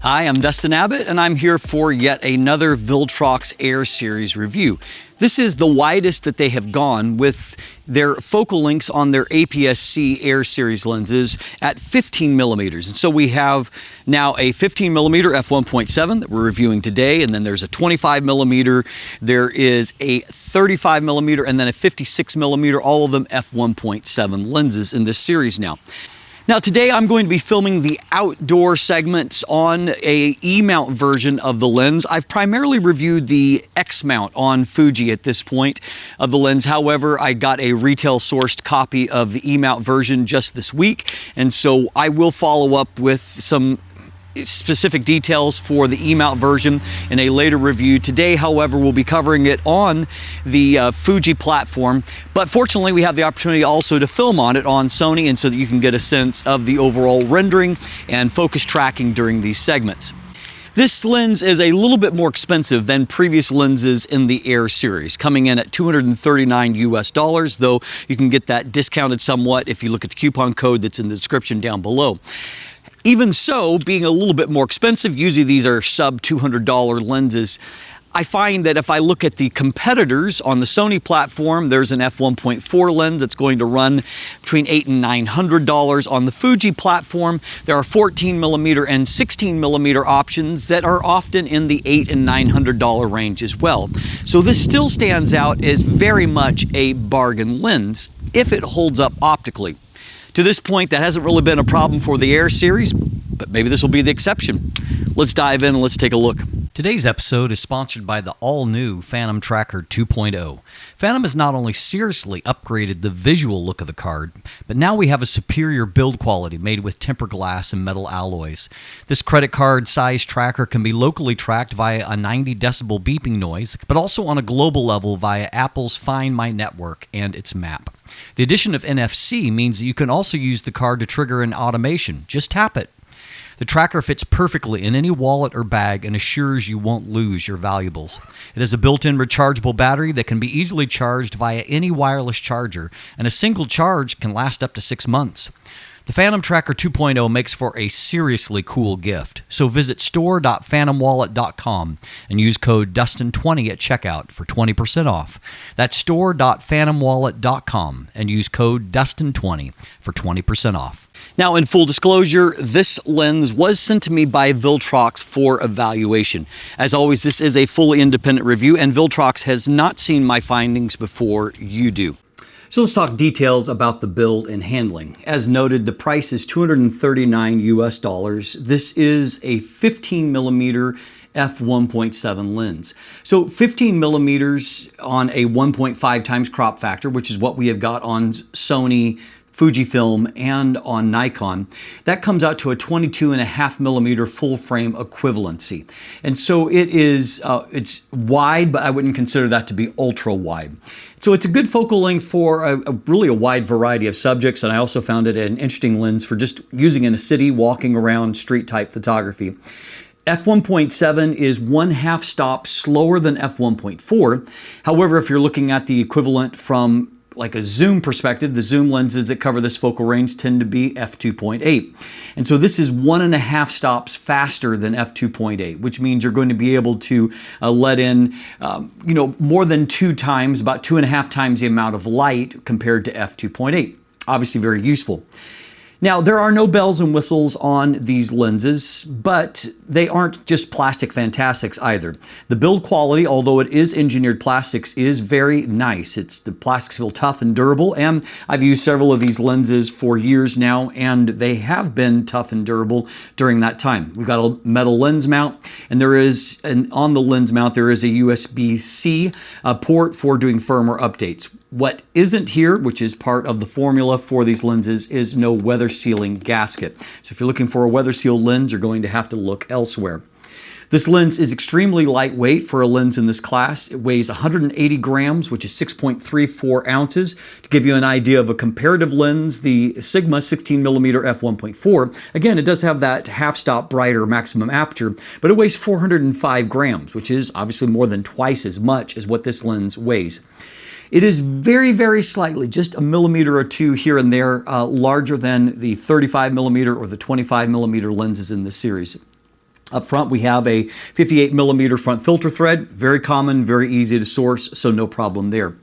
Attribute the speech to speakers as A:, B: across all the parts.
A: Hi, I'm Dustin Abbott, and I'm here for yet another Viltrox Air Series review. This is the widest that they have gone with their focal lengths on their APS-C Air Series lenses at 15 millimeters. And so we have now a 15 millimeter F1.7 that we're reviewing today, and then there's a 25 millimeter, there is a 35 millimeter, and then a 56 millimeter, all of them F1.7 lenses in this series now. Now today I'm going to be filming the outdoor segments on a E-mount version of the lens. I've primarily reviewed the X-mount on Fuji at this point of the lens. However, I got a retail sourced copy of the E-mount version just this week, and so I will follow up with some specific details for the E-mount version in a later review. Today, however, we'll be covering it on the Fuji platform, but fortunately we have the opportunity also to film on it on Sony, and so that you can get a sense of the overall rendering and focus tracking during these segments. This lens is a little bit more expensive than previous lenses in the Air series, coming in at $239 US, though you can get that discounted somewhat if you look at the coupon code that's in the description down below. Even so, being a little bit more expensive, usually these are sub $200 lenses, I find that if I look at the competitors on the Sony platform, there's an f1.4 lens that's going to run between $800 and $900. On the Fuji platform, there are 14 millimeter and 16 millimeter options that are often in the $800 and $900 range as well. So this still stands out as very much a bargain lens if it holds up optically. To this point, that hasn't really been a problem for the Air series, but maybe this will be the exception. Let's dive in and let's take a look. Today's episode is sponsored by the all-new Fantom Tracker 2.0. Fantom has not only seriously upgraded the visual look of the card, but now we have a superior build quality made with tempered glass and metal alloys. This credit card size tracker can be locally tracked via a 90 decibel beeping noise, but also on a global level via Apple's Find My Network and its map. The addition of NFC means that you can also use the card to trigger an automation. Just tap it. The tracker fits perfectly in any wallet or bag and assures you won't lose your valuables. It has a built-in rechargeable battery that can be easily charged via any wireless charger, and a single charge can last up to 6 months. The Fantom Tracker 2.0 makes for a seriously cool gift, so visit store.fantomwallet.com and use code Dustin20 at checkout for 20% off. That's store.fantomwallet.com and use code Dustin20 for 20% off. Now, in full disclosure, this lens was sent to me by Viltrox for evaluation. As always, this is a fully independent review, and Viltrox has not seen my findings before you do. So let's talk details about the build and handling. As noted, the price is $239 US. This is a 15 millimeter f1.7 lens. So 15 millimeters on a 1.5 times crop factor, which is what we have got on Sony, Fujifilm, and on Nikon, that comes out to a 22.5 millimeter full frame equivalency. And so it is, it's wide, but I wouldn't consider that to be ultra wide. So it's a good focal length for really a wide variety of subjects, and I also found it an interesting lens for just using in a city, walking around, street type photography. F1.7 is 1/2 stop slower than F1.4. However, if you're looking at the equivalent from like a zoom perspective, the zoom lenses that cover this focal range tend to be f2.8. And so this is 1.5 stops faster than f2.8, which means you're going to be able to let in, more than 2 times, about 2.5 times the amount of light compared to f2.8. Obviously very useful. Now, there are no bells and whistles on these lenses, but they aren't just plastic fantastics either. The build quality, although it is engineered plastics, is very nice. The plastics feel tough and durable, and I've used several of these lenses for years now, and they have been tough and durable during that time. We've got a metal lens mount, and on the lens mount there is a USB-C port for doing firmware updates. What isn't here, which is part of the formula for these lenses, is no weather sealing gasket. So if you're looking for a weather sealed lens, you're going to have to look elsewhere. This lens is extremely lightweight for a lens in this class. It weighs 180 grams, which is 6.34 ounces. To give you an idea of a comparative lens, the Sigma 16mm f1.4, again, it does have that half-stop brighter maximum aperture, but it weighs 405 grams, which is obviously more than twice as much as what this lens weighs. It is very, very slightly, just a millimeter or two here and there, larger than the 35mm or the 25mm lenses in this series. Up front, we have a 58mm front filter thread, very common, very easy to source, so no problem there.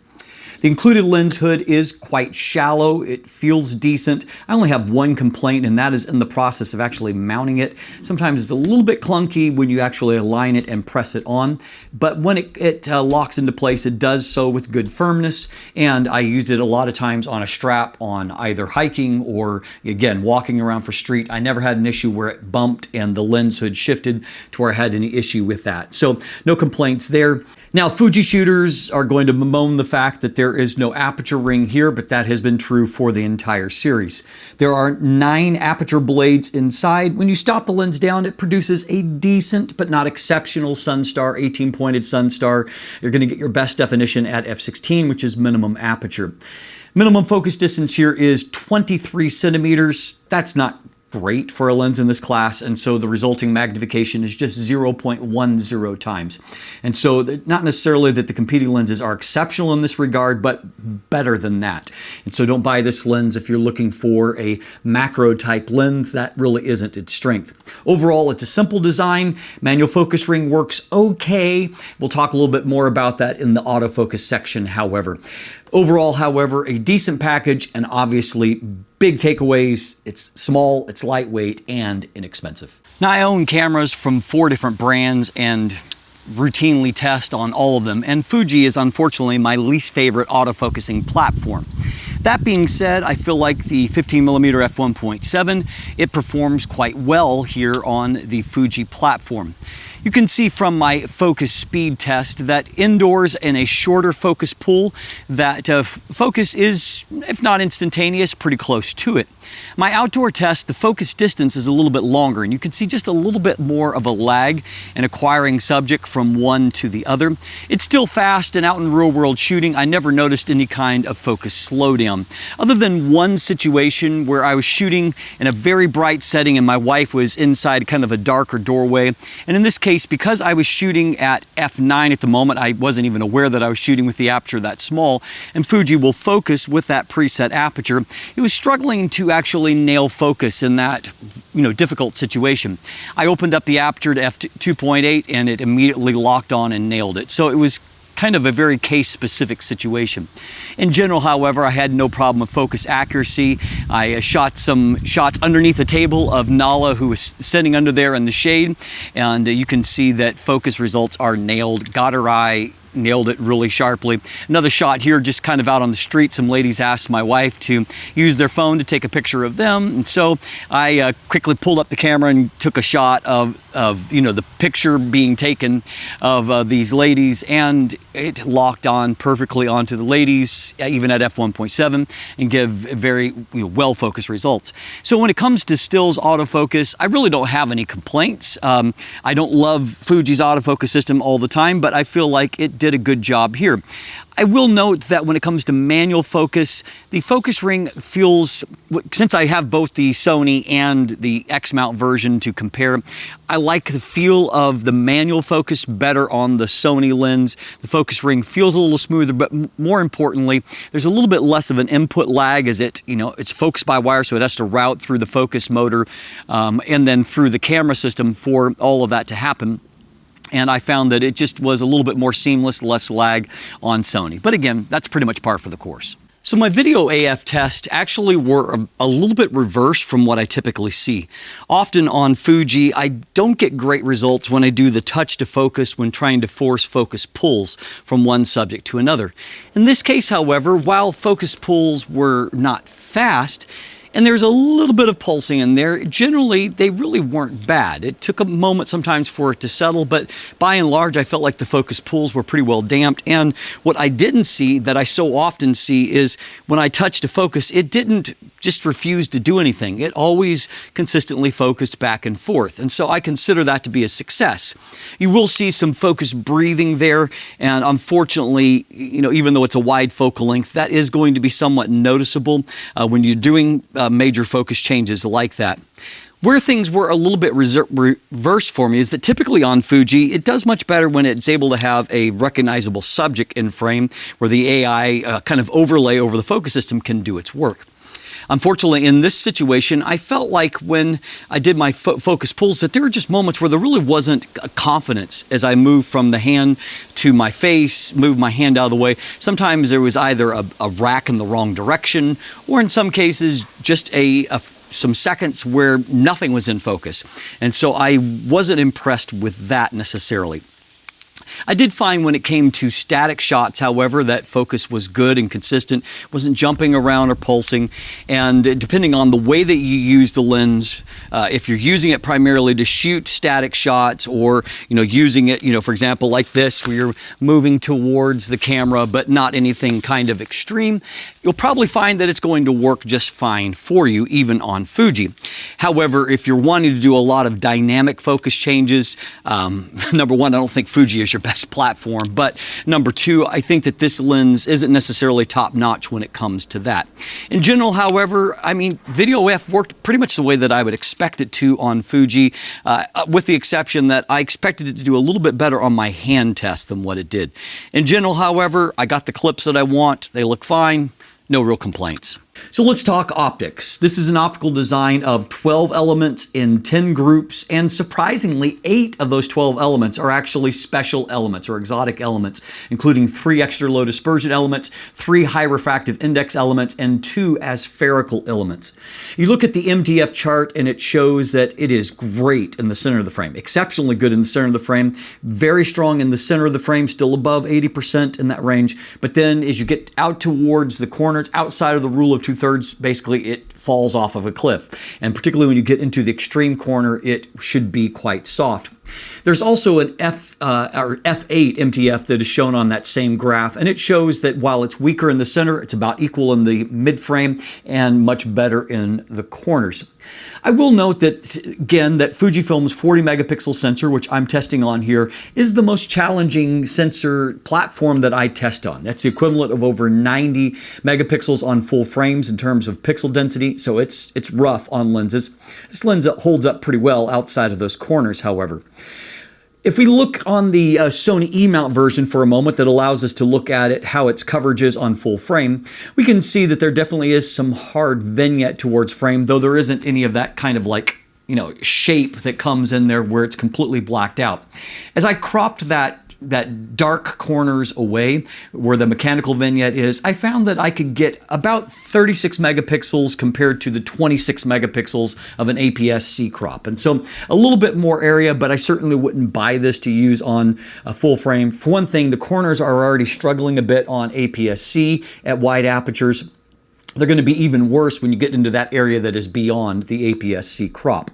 A: The included lens hood is quite shallow. It feels decent. I only have one complaint, and that is in the process of actually mounting it. Sometimes it's a little bit clunky when you actually align it and press it on, but when it locks into place, it does so with good firmness, and I used it a lot of times on a strap on either hiking or, again, walking around for street. I never had an issue where it bumped and the lens hood shifted to where I had any issue with that. So no complaints there. Now, Fuji shooters are going to bemoan the fact that there is no aperture ring here, but that has been true for the entire series. There are 9 aperture blades inside. When you stop the lens down, it produces a decent but not exceptional Sunstar, 18-pointed Sunstar. You're going to get your best definition at f/16, which is minimum aperture. Minimum focus distance here is 23 centimeters. That's not great for a lens in this class, and so the resulting magnification is just 0.10 times. And so not necessarily that the competing lenses are exceptional in this regard, but better than that. And so don't buy this lens if you're looking for a macro type lens. That really isn't its strength. Overall, it's a simple design. Manual focus ring works okay. We'll talk a little bit more about that in the autofocus section, however. Overall, however, a decent package, and obviously big takeaways. It's small, it's lightweight, and inexpensive. Now, I own cameras from 4 different brands and routinely test on all of them, and Fuji is unfortunately my least favorite autofocusing platform. That being said, I feel like the 15mm F1.7, it performs quite well here on the Fuji platform. You can see from my focus speed test that indoors in a shorter focus pull, that focus is, if not instantaneous, pretty close to it. My outdoor test, the focus distance is a little bit longer, and you can see just a little bit more of a lag in acquiring subject from one to the other. It's still fast, and out in real world shooting, I never noticed any kind of focus slowdown, other than one situation where I was shooting in a very bright setting and my wife was inside kind of a darker doorway. And in this case, because I was shooting at f9 at the moment, I wasn't even aware that I was shooting with the aperture that small, and Fuji will focus with that preset aperture. It was struggling to actually nail focus in that difficult situation. I opened up the aperture to f2.8 and it immediately locked on and nailed it. So it was kind of a very case-specific situation. In general, however, I had no problem with focus accuracy. I shot some shots underneath the table of Nala, who was sitting under there in the shade, and you can see that focus results are nailed. Got her eye, nailed it really sharply. Another shot here, just kind of out on the street. Some ladies asked my wife to use their phone to take a picture of them, and so I quickly pulled up the camera and took a shot of the picture being taken of these ladies, and it locked on perfectly onto the ladies, even at f1.7, and give very well-focused results. So when it comes to stills autofocus, I really don't have any complaints. I don't love Fuji's autofocus system all the time, but I feel like it did a good job here. I will note that when it comes to manual focus, the focus ring feels, since I have both the Sony and the X-mount version to compare, I like the feel of the manual focus better on the Sony lens. The focus ring feels a little smoother, but more importantly, there's a little bit less of an input lag as it's focused by wire, so it has to route through the focus motor and then through the camera system for all of that to happen. And I found that it just was a little bit more seamless, less lag on Sony. But again, that's pretty much par for the course. So my video AF tests actually were a little bit reversed from what I typically see. Often on Fuji, I don't get great results when I do the touch to focus when trying to force focus pulls from one subject to another. In this case, however, while focus pulls were not fast, and there's a little bit of pulsing in there, generally they really weren't bad. It took a moment sometimes for it to settle, but by and large I felt like the focus pulls were pretty well damped. And what I didn't see that I so often see is when I touched to focus, it didn't just refuse to do anything. It always consistently focused back and forth, and so I consider that to be a success. You will see some focus breathing there, and unfortunately, even though it's a wide focal length, that is going to be somewhat noticeable when you're doing major focus changes like that. Where things were a little bit reversed for me is that typically on Fuji, it does much better when it's able to have a recognizable subject in frame where the AI kind of overlay over the focus system can do its work. Unfortunately, in this situation, I felt like when I did my focus pulls that there were just moments where there really wasn't a confidence as I moved from the hand to my face, moved my hand out of the way. Sometimes there was either a rack in the wrong direction, or in some cases, just some seconds where nothing was in focus. And so I wasn't impressed with that necessarily. I did find when it came to static shots, however, that focus was good and consistent, wasn't jumping around or pulsing. And depending on the way that you use the lens, if you're using it primarily to shoot static shots, or using it, for example, like this, where you're moving towards the camera but not anything kind of extreme, you'll probably find that it's going to work just fine for you, even on Fuji. However, if you're wanting to do a lot of dynamic focus changes, number one, I don't think Fuji is your best platform, but number two, I think that this lens isn't necessarily top-notch when it comes to that. In general, however, I mean, Video F worked pretty much the way that I would expect it to on Fuji, with the exception that I expected it to do a little bit better on my hand test than what it did. In general, however, I got the clips that I want. They look fine. No real complaints. So let's talk optics. This is an optical design of 12 elements in 10 groups, and surprisingly, 8 of those 12 elements are actually special elements or exotic elements, including 3 extra low dispersion elements, 3 high refractive index elements, and 2 aspherical elements. You look at the MTF chart and it shows that it is great in the center of the frame, exceptionally good in the center of the frame, very strong in the center of the frame, still above 80% in that range. But then as you get out towards the corners, outside of the rule of 2/3, basically it falls off of a cliff. And particularly when you get into the extreme corner, it should be quite soft. There's also an F8 MTF that is shown on that same graph, and it shows that while it's weaker in the center, it's about equal in the mid frame and much better in the corners. I will note that, again, that Fujifilm's 40 megapixel sensor, which I'm testing on here, is the most challenging sensor platform that I test on. That's the equivalent of over 90 megapixels on full frames in terms of pixel density, so it's rough on lenses. This lens holds up pretty well outside of those corners, however. If we look on the Sony E-mount version for a moment that allows us to look at it, how its coverage is on full frame, we can see that there definitely is some hard vignette towards frame, though there isn't any of that kind of shape that comes in there where it's completely blacked out. As I cropped that dark corners away where the mechanical vignette is, I found that I could get about 36 megapixels compared to the 26 megapixels of an APS-C crop. And so a little bit more area, but I certainly wouldn't buy this to use on a full frame. For one thing, the corners are already struggling a bit on APS-C at wide apertures. They're going to be even worse when you get into that area that is beyond the APS-C crop.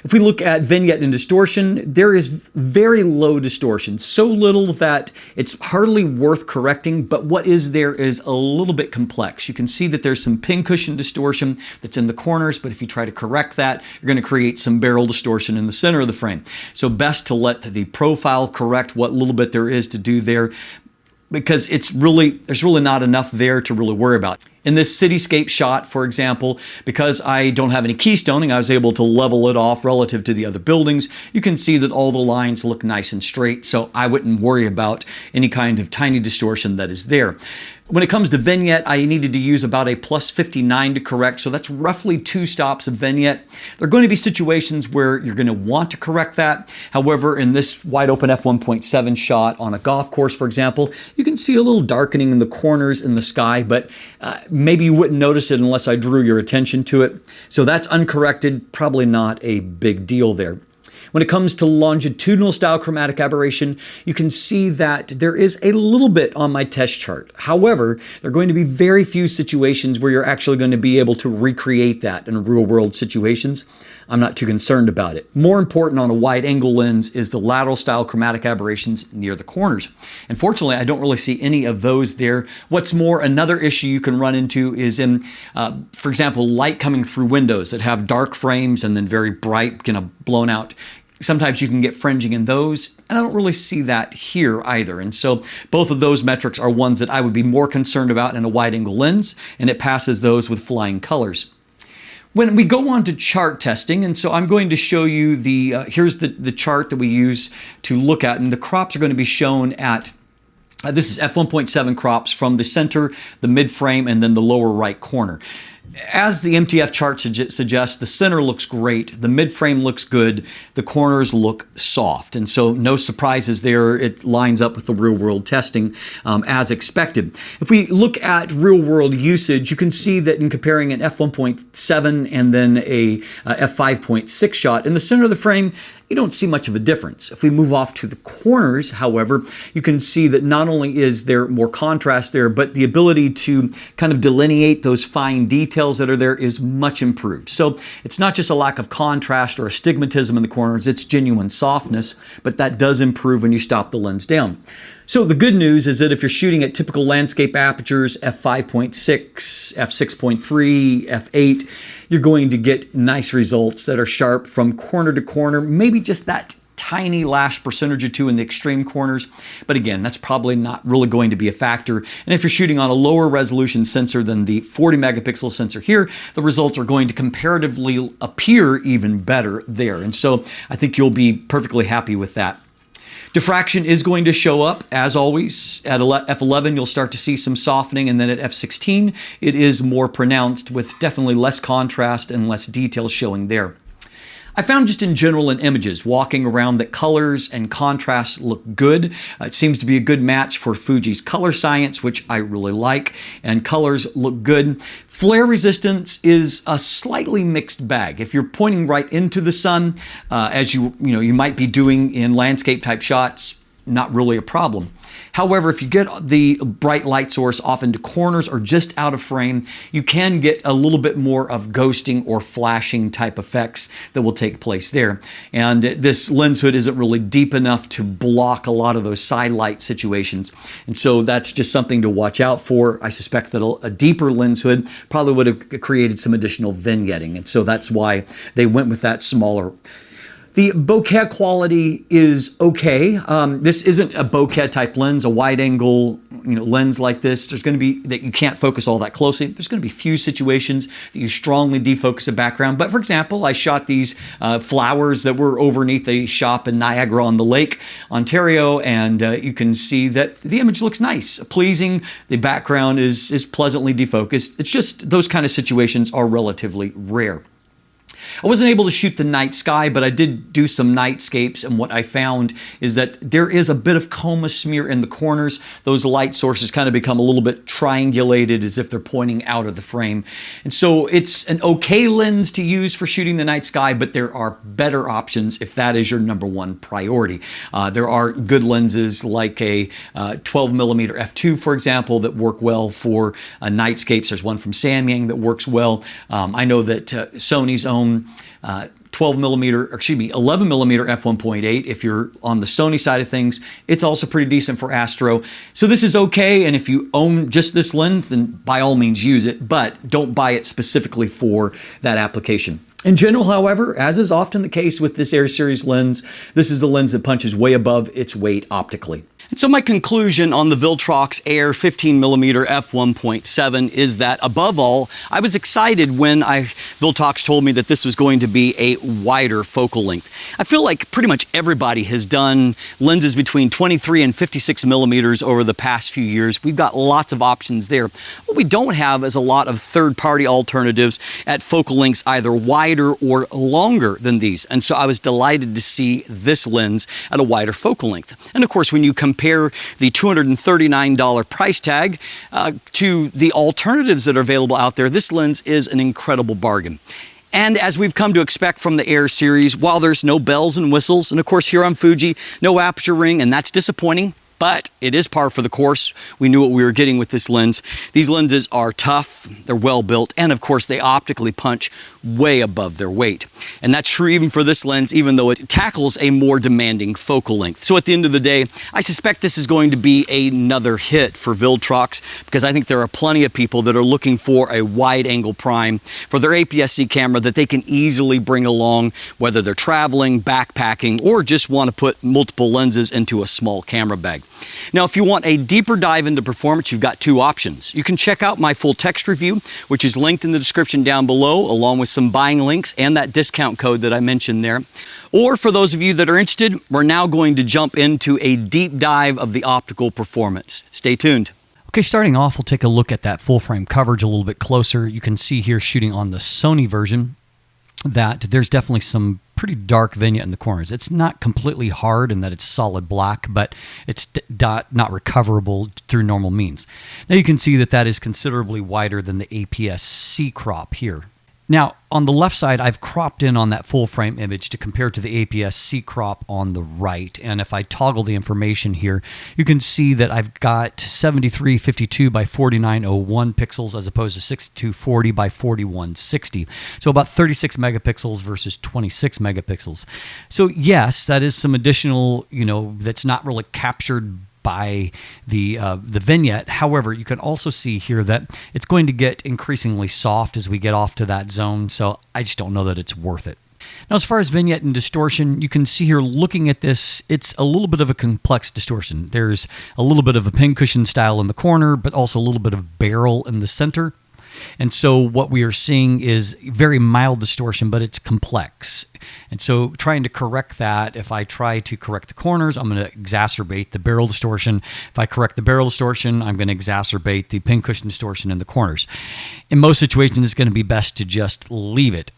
A: If we look at vignette and distortion, there is very low distortion, so little that it's hardly worth correcting, but what is there is a little bit complex. You can see that there's some pincushion distortion that's in the corners, but if you try to correct that, you're going to create some barrel distortion in the center of the frame. So best to let the profile correct what little bit there is to do there, because there's really not enough there to really worry about. In this cityscape shot, for example, because I don't have any keystoning, I was able to level it off relative to the other buildings. You can see that all the lines look nice and straight, so I wouldn't worry about any kind of tiny distortion that is there. When it comes to vignette, I needed to use about a +59 to correct, so that's roughly 2 stops of vignette. There are going to be situations where you're going to want to correct that. However, in this wide open f1.7 shot on a golf course, for example, you can see a little darkening in the corners in the sky, but maybe you wouldn't notice it unless I drew your attention to it. So that's uncorrected, probably not a big deal there. When it comes to longitudinal style chromatic aberration, you can see that there is a little bit on my test chart. However, there are going to be very few situations where you're actually going to be able to recreate that in real world situations. I'm not too concerned about it. More important on a wide angle lens is the lateral style chromatic aberrations near the corners. Unfortunately, I don't really see any of those there. What's more, another issue you can run into is in, for example, light coming through windows that have dark frames and then very bright, blown out. Sometimes you can get fringing in those, and I don't really see that here either. And so both of those metrics are ones that I would be more concerned about in a wide-angle lens, and it passes those with flying colors. When we go on to chart testing, and so I'm going to show you here's the chart that we use to look at, and the crops are going to be shown at this is f1.7 crops from the center, the mid frame, and then the lower right corner. As the MTF chart suggests, the center looks great, the mid-frame looks good, the corners look soft, and so no surprises there. It lines up with the real-world testing as expected. If we look at real-world usage, you can see that in comparing an f1.7 and then a f5.6 shot, in the center of the frame, you don't see much of a difference. If we move off to the corners, however, you can see that not only is there more contrast there, but the ability to kind of delineate those fine details that are there is much improved. So it's not just a lack of contrast or astigmatism in the corners, it's genuine softness, but that does improve when you stop the lens down. So the good news is that if you're shooting at typical landscape apertures, f5.6, f6.3, f8, you're going to get nice results that are sharp from corner to corner, maybe just that tiny lash percentage or two in the extreme corners. But again, that's probably not really going to be a factor. And if you're shooting on a lower resolution sensor than the 40 megapixel sensor here, the results are going to comparatively appear even better there. And so I think you'll be perfectly happy with that. Diffraction is going to show up, as always. At f11, you'll start to see some softening, and then at f16, it is more pronounced with definitely less contrast and less detail showing there. I found just in general in images, walking around, that colors and contrast look good. It seems to be a good match for Fuji's color science, which I really like, and colors look good. Flare resistance is a slightly mixed bag. If you're pointing right into the sun, as you might be doing in landscape type shots, not really a problem. However, if you get the bright light source off into corners or just out of frame, you can get a little bit more of ghosting or flashing type effects that will take place there. And this lens hood isn't really deep enough to block a lot of those side light situations. And so that's just something to watch out for. I suspect that a deeper lens hood probably would have created some additional vignetting. And so that's why they went with that smaller. The bokeh quality is okay. This isn't a bokeh type lens, a wide angle lens like this. There's going to be that you can't focus all that closely. There's going to be few situations that you strongly defocus a background. But for example, I shot these flowers that were overneath a shop in Niagara-on-the-Lake, Ontario, and you can see that the image looks nice, pleasing. The background is pleasantly defocused. It's just those kind of situations are relatively rare. I wasn't able to shoot the night sky, but I did do some nightscapes, and what I found is that there is a bit of chroma smear in the corners. Those light sources kind of become a little bit triangulated as if they're pointing out of the frame. And so it's an okay lens to use for shooting the night sky, but there are better options if that is your number one priority. There are good lenses like a 12mm f2, for example, that work well for nightscapes. There's one from Samyang that works well. I know that Sony's own 11mm f1.8, if you're on the Sony side of things, it's also pretty decent for astro. So this is okay, and if you own just this lens, then by all means use it, but don't buy it specifically for that application. In general, however, as is often the case with this Air Series lens, this is a lens that punches way above its weight optically. And so my conclusion on the Viltrox Air 15mm f1.7 is that, above all, I was excited when Viltrox told me that this was going to be a wider focal length. I feel like pretty much everybody has done lenses between 23 and 56 millimeters over the past few years. We've got lots of options there. What we don't have is a lot of third-party alternatives at focal lengths either wider or longer than these. And so I was delighted to see this lens at a wider focal length. And of course, when you compare the $239 price tag to the alternatives that are available out there, this lens is an incredible bargain. And as we've come to expect from the Air series, while there's no bells and whistles, and of course here on Fuji, no aperture ring, and that's disappointing, but it is par for the course. We knew what we were getting with this lens. These lenses are tough, they're well built, and of course they optically punch way above their weight. And that's true even for this lens, even though it tackles a more demanding focal length. So at the end of the day, I suspect this is going to be another hit for Viltrox, because I think there are plenty of people that are looking for a wide angle prime for their APS-C camera that they can easily bring along, whether they're traveling, backpacking, or just want to put multiple lenses into a small camera bag. Now, if you want a deeper dive into performance, you've got two options. You can check out my full text review, which is linked in the description down below, along with some buying links and that discount code that I mentioned there. Or for those of you that are interested, we're now going to jump into a deep dive of the optical performance. Stay tuned. Okay, starting off, we'll take a look at that full frame coverage a little bit closer. You can see here shooting on the Sony version that there's definitely some pretty dark vignette in the corners. It's not completely hard in that it's solid black, but it's not recoverable through normal means. Now you can see that that is considerably wider than the APS-C crop here. Now, on the left side, I've cropped in on that full frame image to compare to the APS-C crop on the right. And if I toggle the information here, you can see that I've got 7352 by 4901 pixels as opposed to 6240 by 4160. So about 36 megapixels versus 26 megapixels. So yes, that is some additional, that's not really captured by the vignette. However, you can also see here that it's going to get increasingly soft as we get off to that zone, so I just don't know that it's worth it. Now, as far as vignette and distortion, you can see here looking at this, it's a little bit of a complex distortion. There's a little bit of a pincushion style in the corner, but also a little bit of barrel in the center. And so what we are seeing is very mild distortion, but it's complex. And so trying to correct that, if I try to correct the corners, I'm going to exacerbate the barrel distortion. If I correct the barrel distortion, I'm going to exacerbate the pincushion distortion in the corners. In most situations, it's going to be best to just leave it.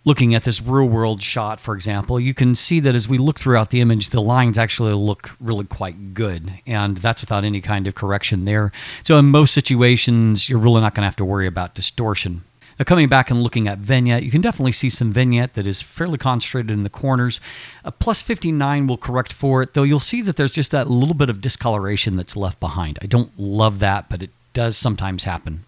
A: Looking at this real-world shot, for example, you can see that as we look throughout the image, the lines actually look really quite good, and that's without any kind of correction there. So in most situations, you're really not going to have to worry about distortion. Now, coming back and looking at vignette, you can definitely see some vignette that is fairly concentrated in the corners. A plus 59 will correct for it, though you'll see that there's just that little bit of discoloration that's left behind. I don't love that, but it does sometimes happen.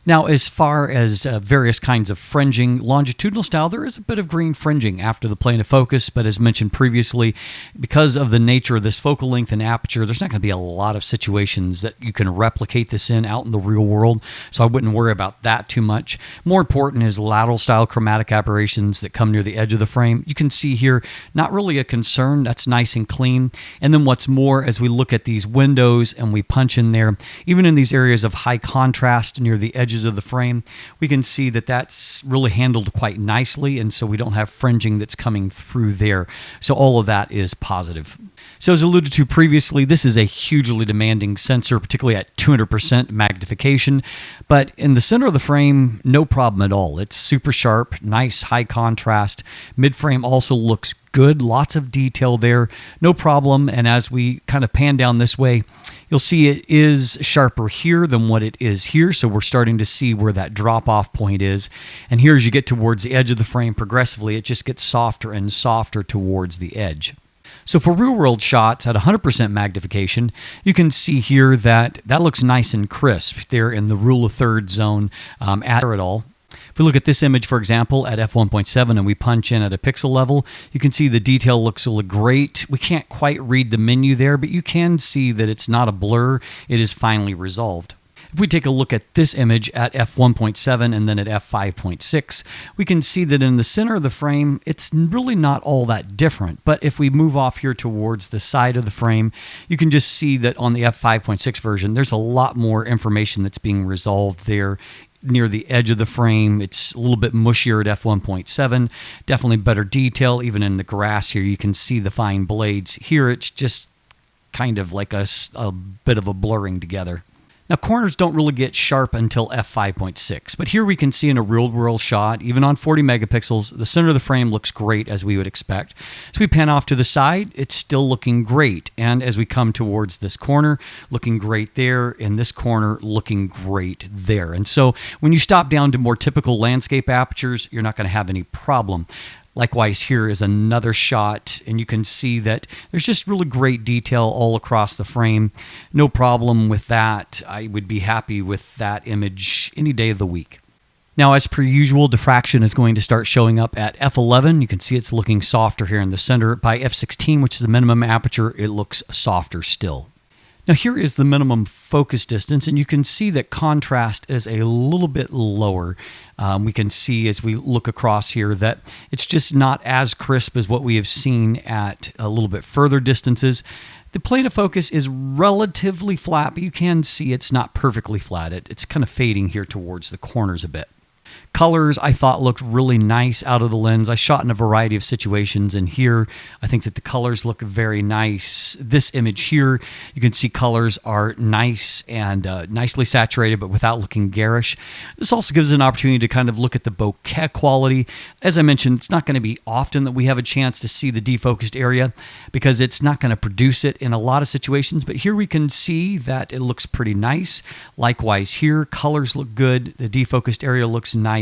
A: Now, as far as various kinds of fringing, longitudinal style, there is a bit of green fringing after the plane of focus, but as mentioned previously, because of the nature of this focal length and aperture, there's not going to be a lot of situations that you can replicate this in out in the real world, so I wouldn't worry about that too much. More important is lateral style chromatic aberrations that come near the edge of the frame. You can see here, not really a concern, that's nice and clean. And then what's more, as we look at these windows and we punch in there, even in these areas of high contrast near the edges of the frame, we can see that that's really handled quite nicely, and so we don't have fringing that's coming through there. So all of that is positive. So as alluded to previously, this is a hugely demanding sensor, particularly at 200% magnification, but in the center of the frame, no problem at all. It's super sharp, nice high contrast. Mid-frame also looks good, lots of detail there, no problem. And as we kind of pan down this way, you'll see it is sharper here than what it is here. So we're starting to see where that drop-off point is. And here as you get towards the edge of the frame progressively, it just gets softer and softer towards the edge. So for real-world shots at 100% magnification, you can see here that that looks nice and crisp there in the rule of thirds zone at it all. If we look at this image, for example, at f1.7 and we punch in at a pixel level, you can see the detail looks really great. We can't quite read the menu there, but you can see that it's not a blur. It is finely resolved. If we take a look at this image at f1.7 and then at f5.6, we can see that in the center of the frame, it's really not all that different. But if we move off here towards the side of the frame, you can just see that on the f5.6 version, there's a lot more information that's being resolved there near the edge of the frame. It's a little bit mushier at f1.7, definitely better detail. Even in the grass here, you can see the fine blades. Here, it's just kind of like a bit of a blurring together. Now, corners don't really get sharp until f5.6, but here we can see in a real-world shot, even on 40 megapixels, the center of the frame looks great as we would expect. As we pan off to the side, it's still looking great, and as we come towards this corner, looking great there, and this corner looking great there. And so when you stop down to more typical landscape apertures, you're not going to have any problem. Likewise, here is another shot, and you can see that there's just really great detail all across the frame. No problem with that. I would be happy with that image any day of the week. Now, as per usual, diffraction is going to start showing up at f11. You can see it's looking softer here in the center. By f16, which is the minimum aperture, it looks softer still. Now here is the minimum focus distance, and you can see that contrast is a little bit lower. We can see as we look across here that it's just not as crisp as what we have seen at a little bit further distances. The plane of focus is relatively flat, but you can see it's not perfectly flat. It's kind of fading here towards the corners a bit. Colors I thought looked really nice out of the lens. I shot in a variety of situations, and here I think that the colors look very nice. This image here, you can see colors are nice and nicely saturated, but without looking garish. This also gives an opportunity to kind of look at the bokeh quality. As I mentioned, it's not going to be often that we have a chance to see the defocused area because it's not going to produce it in a lot of situations, but here we can see that it looks pretty nice. Likewise here, colors look good. The defocused area looks nice.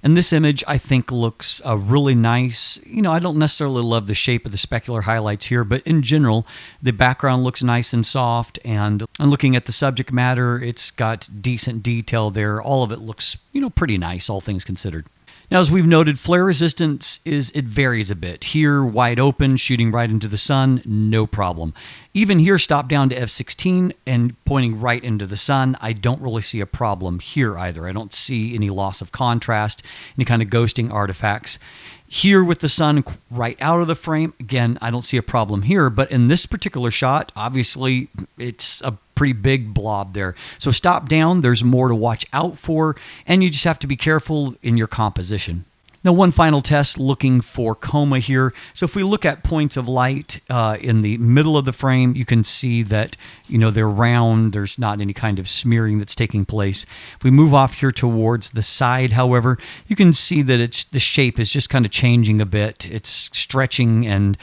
A: And this image, I think, looks really nice. You know, I don't necessarily love the shape of the specular highlights here, but in general, the background looks nice and soft. And looking at the subject matter, it's got decent detail there. All of it looks, you know, pretty nice, all things considered. Now, as we've noted, flare resistance it varies a bit. Here, wide open, shooting right into the sun, no problem. Even here, stop down to f/16 and pointing right into the sun, I don't really see a problem here either. I don't see any loss of contrast, any kind of ghosting artifacts. Here with the sun right out of the frame, again, I don't see a problem here, but in this particular shot, obviously, it's a pretty big blob there. So stop down, there's more to watch out for, and you just have to be careful in your composition. Now, one final test looking for coma here. So if we look at points of light in the middle of the frame, you can see that, you know, they're round. There's not any kind of smearing that's taking place. If we move off here towards the side, however, you can see that the shape is just kind of changing a bit. It's stretching and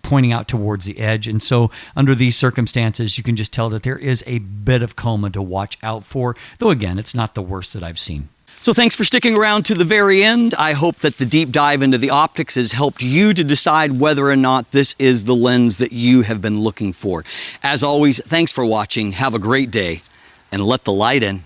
A: pointing out towards the edge. And so under these circumstances, you can just tell that there is a bit of coma to watch out for, though again, it's not the worst that I've seen. So thanks for sticking around to the very end. I hope that the deep dive into the optics has helped you to decide whether or not this is the lens that you have been looking for. As always, thanks for watching. Have a great day, and let the light in.